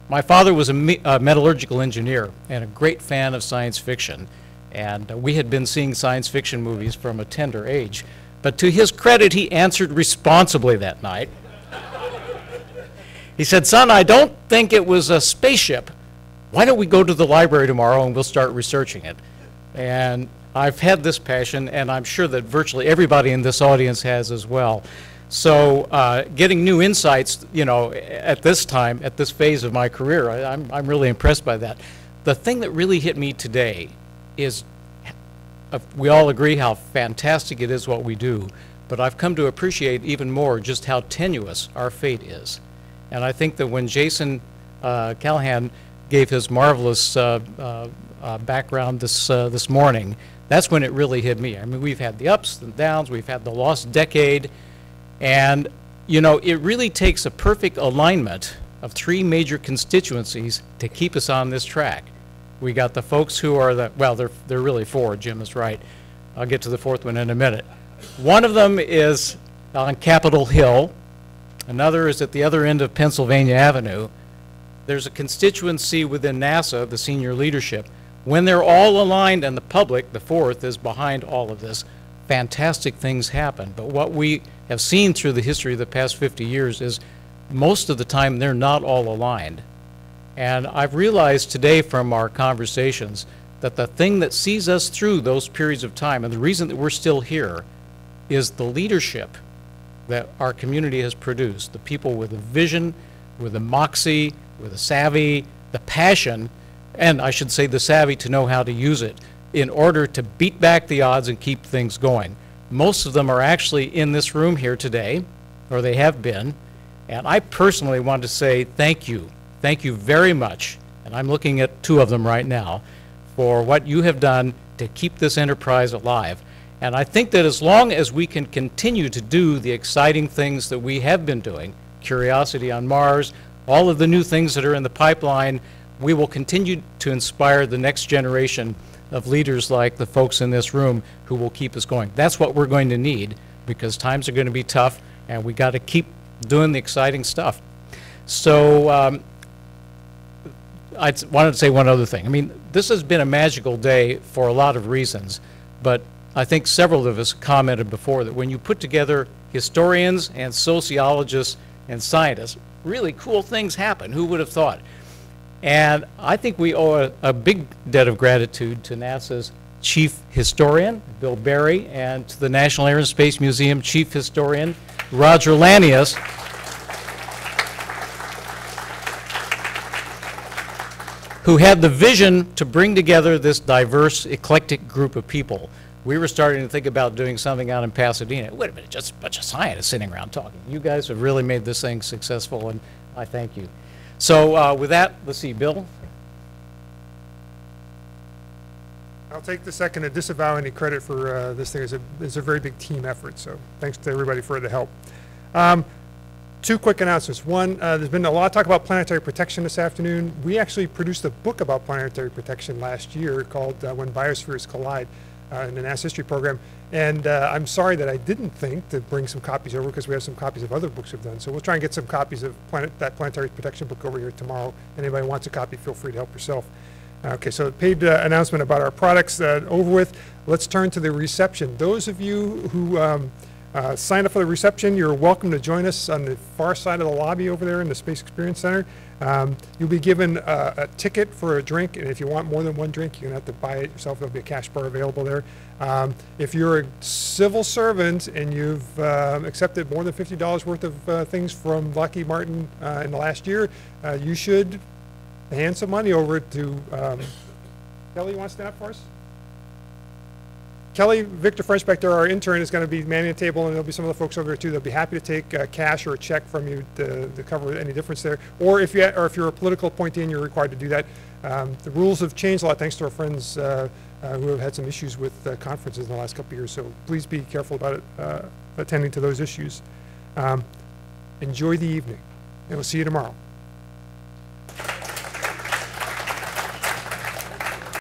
My father was a metallurgical engineer and a great fan of science fiction. And we had been seeing science fiction movies from a tender age. But to his credit, he answered responsibly that night. He said, son, I don't think it was a spaceship. Why don't we go to the library tomorrow and we'll start researching it? And I've had this passion, and I'm sure that virtually everybody in this audience has as well. So getting new insights, at this time, at this phase of my career, I'm really impressed by that. The thing that really hit me today is, we all agree how fantastic it is what we do, but I've come to appreciate even more just how tenuous our fate is. And I think that when Jason Callahan gave his marvelous background this morning, That's when it really hit me. I mean, we've had the ups and downs, we've had the lost decade, and, you know, it really takes a perfect alignment of three major constituencies to keep us on this track. We got the folks who are the, well, they're really four, Jim is right. I'll get to the fourth one in a minute. One of them is on Capitol Hill. Another is at the other end of Pennsylvania Avenue. There's a constituency within NASA, the senior leadership. When they're all aligned and the public, the fourth, is behind all of this, fantastic things happen. But what we have seen through the history of the past 50 years is most of the time they're not all aligned. And I've realized today from our conversations that the thing that sees us through those periods of time, and the reason that we're still here, is the leadership that our community has produced, the people with a vision, with a moxie, with a savvy, the passion, and I should say the savvy to know how to use it in order to beat back the odds and keep things going. Most of them are actually in this room here today, or they have been, and I personally want to say thank you. Thank you very much, and I'm looking at two of them right now, for what you have done to keep this enterprise alive. And I think that as long as we can continue to do the exciting things that we have been doing, Curiosity on Mars, all of the new things that are in the pipeline, we will continue to inspire the next generation of leaders like the folks in this room who will keep us going. That's what we're going to need, because times are going to be tough and we got to keep doing the exciting stuff. So I wanted to say one other thing. I mean, this has been a magical day for a lot of reasons, but I think several of us commented before that when you put together historians and sociologists and scientists, really cool things happen. Who would have thought? And I think we owe a big debt of gratitude to NASA's chief historian, Bill Barry, and to the National Air and Space Museum chief historian, Roger Lanius, who had the vision to bring together this diverse, eclectic group of people. We were starting to think about doing something out in Pasadena. Wait a minute, just a bunch of scientists sitting around talking. You guys have really made this thing successful, and I thank you. So with that, let's see, Bill? I'll take the second to disavow any credit for this thing. It's a very big team effort, so thanks to everybody for the help. Two quick announcements. One, there's been a lot of talk about planetary protection this afternoon. We actually produced a book about planetary protection last year called When Biospheres Collide in the NASA History program. And I'm sorry that I didn't think to bring some copies over, because we have some copies of other books we've done. So we'll try and get some copies of that planetary protection book over here tomorrow. Anybody wants a copy, feel free to help yourself. Okay, so paid announcement about our products over with. Let's turn to the reception. Those of you who signed up for the reception, you're welcome to join us on the far side of the lobby over there in the Space Experience Center. You'll be given a ticket for a drink, and if you want more than one drink, you're going to have to buy it yourself. There'll be a cash bar available there. If you're a civil servant and you've accepted more than $50 worth of things from Lockheed Martin in the last year, you should hand some money over to Kelly. You want to stand up for us? Kelly, Victor French back there, our intern, is going to be manning the table, and there'll be some of the folks over there too. They'll be happy to take cash or a check from you to cover any difference there. Or if you're a political appointee and you're required to do that. The rules have changed a lot thanks to our friends who have had some issues with conferences in the last couple of years. So please be careful about it, attending to those issues. Enjoy the evening, and we'll see you tomorrow.